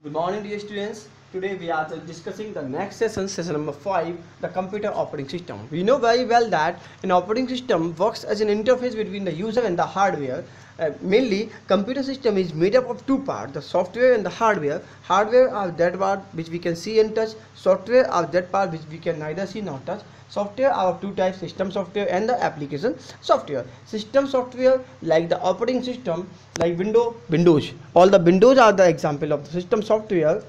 Good morning, dear students. Today we are discussing the next session, session number 5, the computer operating system. We know very well that an operating system works as an interface between the user and the hardware. Mainly, computer system is made up of two parts, the software and the hardware. Hardware are that part which we can see and touch. Software are that part which we can neither see nor touch. Software are of two types, system software and the application software. System software like the operating system, like Windows. All the Windows are the example of the system software.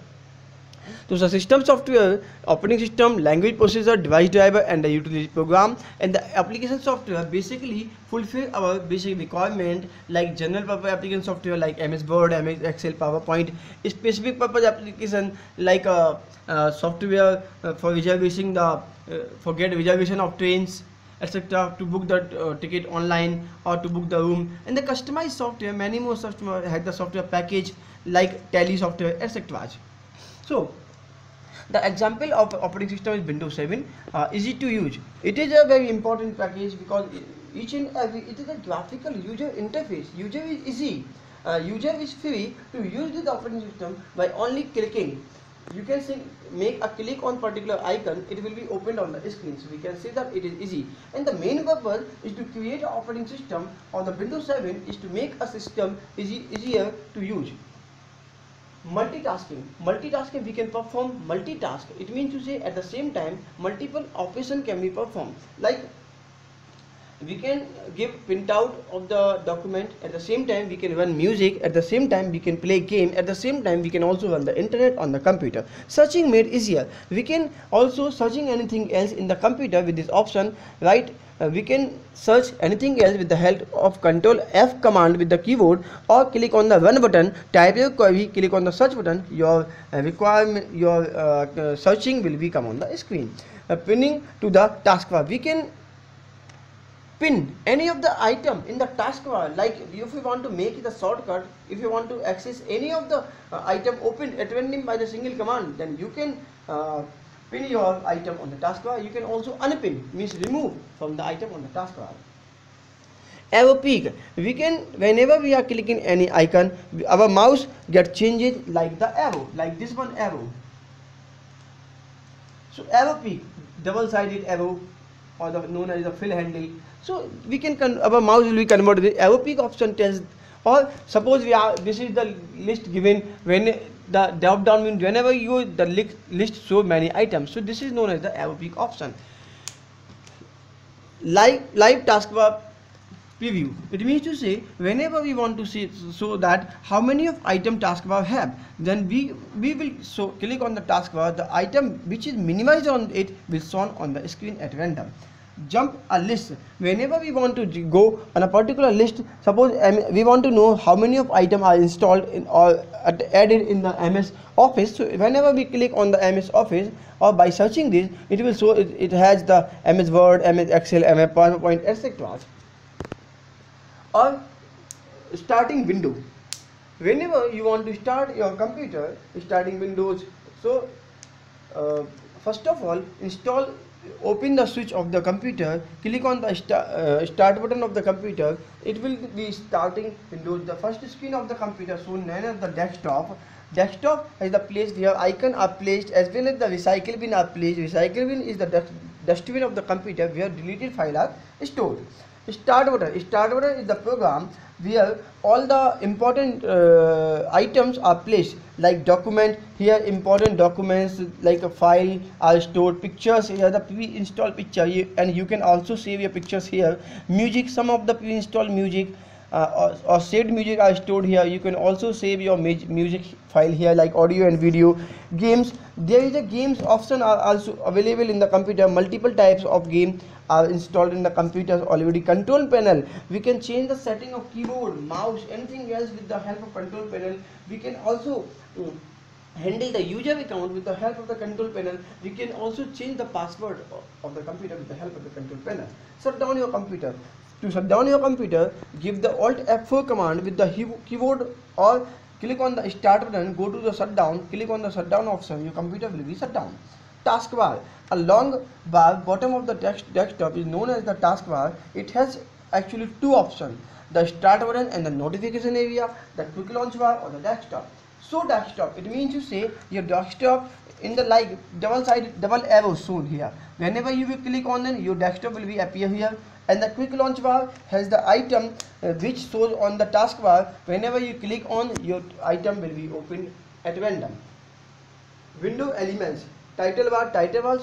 So the system software, operating system, language processor, device driver and the utility program, and the application software basically fulfill our basic requirement like general purpose application software like MS Word, MS Excel, PowerPoint, specific purpose application like software for reservation for get reservation of trains, etc., to book the ticket online or to book the room, and the customized software. Many more software have the software package like Tally software, etc. So the example of operating system is Windows 7, easy to use. It is a very important package because each and every, it is a graphical user interface. User is easy. User is free to use this operating system by only clicking. You can make a click on particular icon, it will be opened on the screen. So we can say that it is easy. And the main purpose is to create an operating system on the Windows 7 is to make a system easier to use. Multitasking, we can perform multitask. It means to say at the same time multiple operation can be performed, like we can give printout of the document, at the same time we can run music, at the same time we can play game, at the same time we can also run the internet on the computer. Searching made easier. We can also searching anything else in the computer with this option, right? We can search anything else with the help of Control F command with the keyboard, or click on the run button, type your query, click on the search button, your searching will become on the screen. Pinning to the taskbar, we can pin any of the item in the taskbar, like if you want to make it a shortcut, if you want to access any of the item opened at random by the single command, then you can pin your item on the taskbar. You can also unpin, means remove from the item on the taskbar. Arrow peak, we can, whenever we are clicking any icon, our mouse gets changed like the arrow, like this one arrow. So arrow peak, double-sided arrow, or the known as the fill handle. So we can our mouse will be converted. The arrow peak option tells, or suppose this is the list given, when the drop down means whenever you the list show many items. So this is known as the arrow peak option. Live taskbar preview, it means to say whenever we want to see so that how many of item taskbar have, then we will click on the taskbar, the item which is minimized on it will shown on the screen at random. Jump a list, whenever we want to go on a particular list, suppose we want to know how many of item are installed in or added in the MS Office. So whenever we click on the MS Office, or by searching this, it will show it has the MS Word, MS Excel, MS PowerPoint, etc. Or starting window, whenever you want to start your computer, starting Windows. So first of all, open the switch of the computer, click on the start button of the computer, it will be starting Windows. The first screen of the computer shown known as the desktop. Desktop is the place where icons are placed, as well as the recycle bin are placed. Recycle bin is the dustbin of the computer where deleted files are stored. Start button is the program where all the important items are placed, like document. Here important documents like a file are stored. Pictures, here the pre-installed picture, and you can also save your pictures here. Music, some of the pre-installed music or saved music are stored here. You can also save your music file here, like audio and video. Games, there is a games option are also available in the computer. Multiple types of game are installed in the computers already. Control panel, we can change the setting of keyboard, mouse, anything else with the help of control panel. We can also handle the user account with the help of the control panel. We can also change the password of the computer with the help of the control panel. Shut down your computer. To shut down your computer, give the Alt F4 command with the keyboard, or click on the start button, go to the shutdown, click on the shutdown option, your computer will be shut down. Taskbar, a long bar bottom of the desktop is known as the taskbar. It has actually two options, the start button and the notification area, the quick launch bar or the desktop. So desktop, it means to say your desktop in the like double arrow shown here. Whenever you will click on it, your desktop will be appear here, and the quick launch bar has the item which shows on the taskbar. Whenever you click on, your item will be opened at random. Window elements, title bar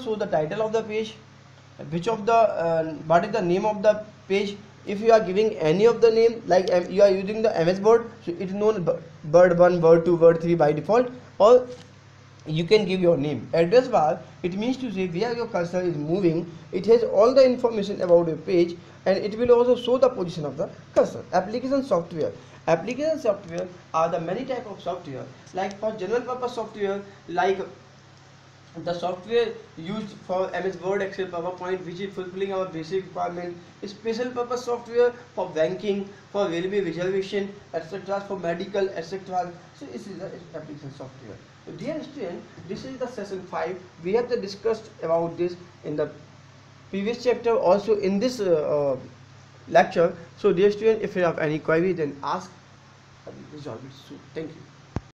shows the title of the page, which of the what is the name of the page. If you are giving any of the name, like you are using the MS Word, so it is known Word 1, Word 2, Word 3 by default, or you can give your name. Address bar, it means to say where your cursor is moving. It has all the information about your page, and it will also show the position of the cursor. Application software, application software are the many type of software. Like for general purpose software, like the software used for MS Word, Excel, PowerPoint, which is fulfilling our basic requirement. Special purpose software for banking, for railway reservation, etc., for medical, etc. So this is the application software. So dear student, this is the session 5. We have discussed about this in the previous chapter, also in this lecture. So dear student, if you have any query, then ask. I will resolve it soon. Thank you.